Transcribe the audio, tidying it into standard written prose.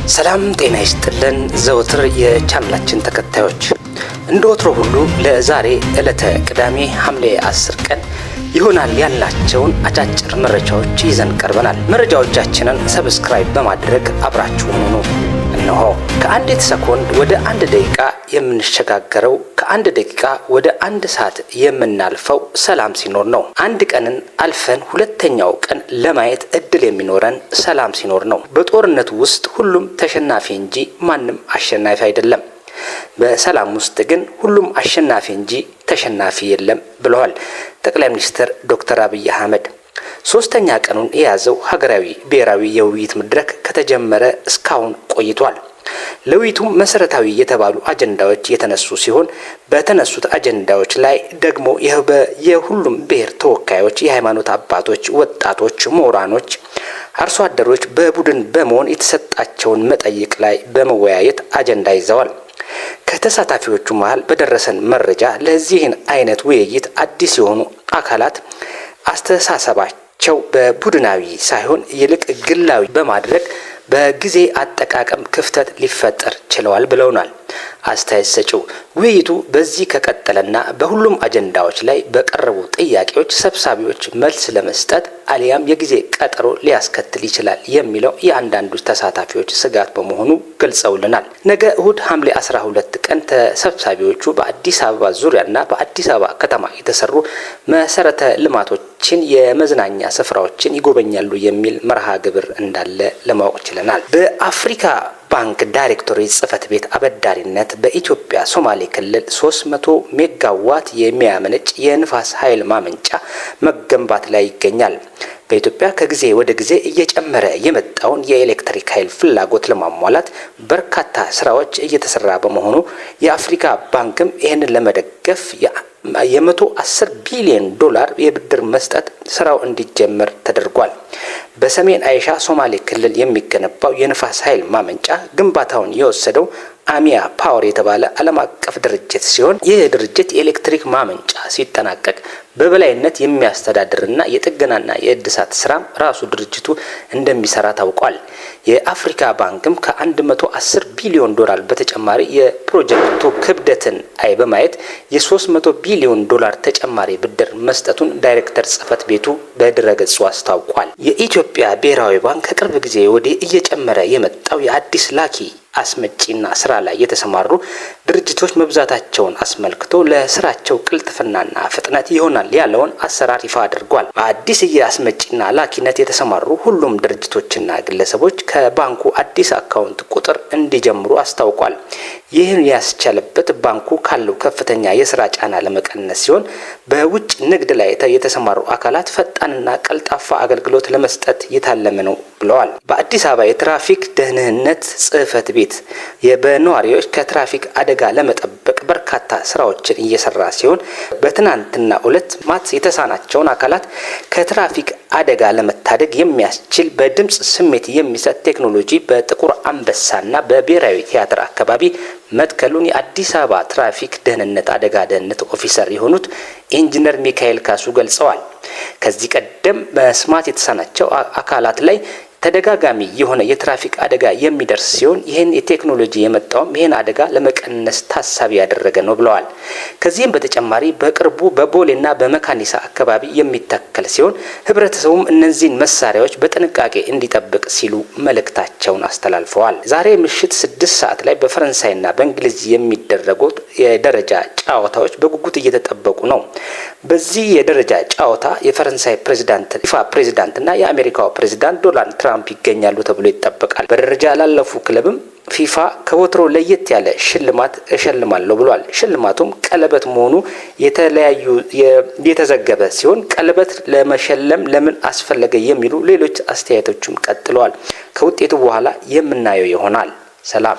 ሰላም ጤና ይስጥልን ዘወትር የቻናላችን ተከታዮች እንደወትሮ ሁሉ ለዛሬ ዕለተ ቅዳሜ ሐምሌ 10 ቀን ይሆናል ያልናቸውን አጫጭር መረጃዎች ይዘን ቀርበናል። መረጃዎቻችንን ሰብስክራይብ በማድረግ አብራችሁን ሁኑ። እነሆ ከአንዲት ሰኮንድ ወደ 1 ደቂቃ የምንሸጋገረው ከ1 ደቂቃ ወደ 1 ሰዓት የምናልፈው ሰላም ሲኖር ነው። አንድ ቀንን አልፈን ሁለተኛው ቀን ለማየት እድል የሚኖረን ሰላም ሲኖር ነው። በጦርነቱ ውስጥ ሁሉም ተሸናፊ እንጂ ማንም አሸናፊ አይደለም። በሰላም ውስጥ ግን ሁሉም አሸናፊ እንጂ ተሸናፊ የለም ብለዋል ጠቅላይ ሚኒስትር ዶክተር አብይ አህመድ። ሶስተኛ ቀኑን የያዘው ሀገራዊ ብሔራዊ የውይይት መድረክ ከተጀመረ እስካሁን ቆይቷል። ለውይይቱም መሰረታዊ የተባሉ አጀንዳዎች የተነሱ ሲሆን በተነሱት አጀንዳዎች ላይ ደግሞ የሁሉም ብሔር ተወካዮች፣ የሃይማኖት አባቶች፣ ወጣቶች፣ ምሁራኖች፣ አርሶ አደሮች በቡድን በመሆን የተሰጣቸውን መጠይቅ ላይ በመወያየት አጀንዳ ይዘዋል። ከተሳታፊዎቹ መሃል በደረሰን መረጃ ለዚህን አይነት ውይይት አዲስ የሆኑ አካላት አስተሳሰባቸው በቡድናዊ ሳይሆን ይልቅ ግላዊ በማድረግ በጊዜ አጠቃቀም ክፍተት ሊፈጠር ችለዋል ብለውናል አስተያየት ሰጪው። ውይይቱ በዚህ ከቀጠለና በሁሉም አጀንዳዎች ላይ በቀረቡ ጥያቄዎች ሰብሳቢዎች መልስ ለመስጠት አሊያም የጊዜ ቀጠሮ ሊያስከትል ይችላል የሚለው የአንዳንዱ ተሳታፊዎች ስጋት በመሆኑ ገልጸውልናል። ነገ እሁድ ሐምሌ 12 ቀን ተሰብሳቢዎቹ በአዲስ አበባ ዙሪያና በአዲስ አበባ ከተማ የተሰሩ መሰረተ ልማቶችን፣ የመዝናኛ ስፍራዎችን ይጎበኛሉ የሚል መርሃ ግብር እንዳለ ለማወቅ ችለናል። በአፍሪካ ባንክ ዳይሬክቶሬት ጽህፈት ቤት አበዳሪነት በኢትዮጵያ ሶማሌ ክልል 300 ሜጋዋት የሚያመነጭ የንፋስ ኃይል ማመንጫ መገንባት ላይ ይገኛል። በኢትዮጵያ ከጊዜ ወደ ጊዜ እየጨመረ የመጣውን የኤሌክትሪክ ኃይል ፍላጎት ለማሟላት በርካታ ስራዎች እየተሰራ በመሆኑ የአፍሪካ ባንክም ይህንን ለመደገፍ የ110 ቢሊዮን ዶላር የብድር መስጠት ስራው እንዲጀመር ተደርጓል። በሰሜን አይሻ ሶማሌ ክልል የሚገነባው የንፋስ ኃይል ማመንጫ ግንባታውን የወሰደው አሚያ ፓወር የተባለ ዓለም አቀፍ ድርጅት ሲሆን ይህ ድርጅት የኤሌክትሪክ ማመንጫ ሲጠናቀቅ በበላይነት የሚያስተዳድርና የጥገናና የእድሳት ስራ ራሱ ድርጅቱ እንደሚሰራ ታውቋል። የአፍሪካ ባንክም ከ110 ቢሊዮን ዶላር በተጨማሪ የፕሮጀክቱ ክብደትን በማየት የ300 ቢሊዮን ዶላር ተጨማሪ ብድር መስጠቱን ዳይሬክተር ጽህፈት ቤቱ በድረገጹ አስታውቋል። የኢትዮጵያ ብሔራዊ ባንክ ከቅርብ ጊዜ ወዲህ እየጨመረ የመጣው የአዲስ ላኪ አስመጪና ስራ ላይ የተሰማሩ ድርጅቶች መብዛታቸውን አስመልክቶ ለስራቸው ቅልጥፍናና ፍጥነት ይሆናል ያለውን አሰራር ይፋ አድርጓል። በአዲስ የአስመጪና ላኪነት የተሰማሩ ሁሉም ድርጅቶችና ግለሰቦች ከባንኩ አዲስ አካውንት ቁጥር እንዲጀምሩ አስታውቋል። ይህን ያስቻለበት ባንኩ ካለው ከፍተኛ የስራ ጫና ለመቀነስ ሲሆን በውጭ ንግድ ላይ የተሰማሩ አካላት ፈጣንና ቀልጣፋ አገልግሎት ለመስጠት የታለመ ነው ብለዋል። በአዲስ አበባ የትራፊክ ደህንነት ጽህፈት ቤት በነዋሪዎች ከትራፊክ አደጋ ለመጠበቅ በርካታ ስራዎችን እየሰራ ሲሆን በትናንትና ዕለት ማት የተሳናቸውን አካላት ከትራፊክ አደጋ ለመታደግ የሚያስችል በድምጽ ስሜት የሚሰጥ ቴክኖሎጂ በጥቁር አንበሳና በብሔራዊ ቲያትር አካባቢ መትከሉን የአዲስ አበባ ትራፊክ ደህንነት አደጋ ደህንነት ኦፊሰር የሆኑት ኢንጂነር ሚካኤል ካሱ ገልጸዋል። ከዚህ ቀደም መስማት የተሳናቸው አካላት ላይ ተደጋጋሚ የሆነ የትራፊክ አደጋ የሚደርስ ሲሆን ይህን የቴክኖሎጂ የመጣውም ይህን አደጋ ለመቀነስ ታሳቢ ያደረገ ነው ብለዋል። ከዚህም በተጨማሪ በቅርቡ በቦሌና በመካኒሳ አካባቢ የሚተከል ሲሆን ህብረተሰቡም እነዚህን መሳሪያዎች በጥንቃቄ እንዲጠብቅ ሲሉ መልእክታቸውን አስተላልፈዋል። ዛሬ ምሽት 6 ሰዓት ላይ በፈረንሳይና በእንግሊዝ የሚደረጉት የደረጃ ጨዋታዎች በጉጉት እየተጠበቁ ነው። በዚህ የደረጃ ጨዋታ የፈረንሳይ ፕሬዝዳንትና የአሜሪካው ፕሬዝዳንት ዶናልድ ትራምፕ ይገኛሉ ተብሎ ይጠበቃል። በደረጃ ላለፉ ክለብም ፊፋ ከወትሮ ለየት ያለ ሽልማት እሸልማለሁ ብሏል። ሽልማቱም ቀለበት መሆኑ የተዘገበ ሲሆን ቀለበት ለመሸለም ለምን አስፈለገ የሚሉ ሌሎች አስተያየቶችም ቀጥለዋል። ከውጤቱ በኋላ የምናየው ይሆናል። ሰላም።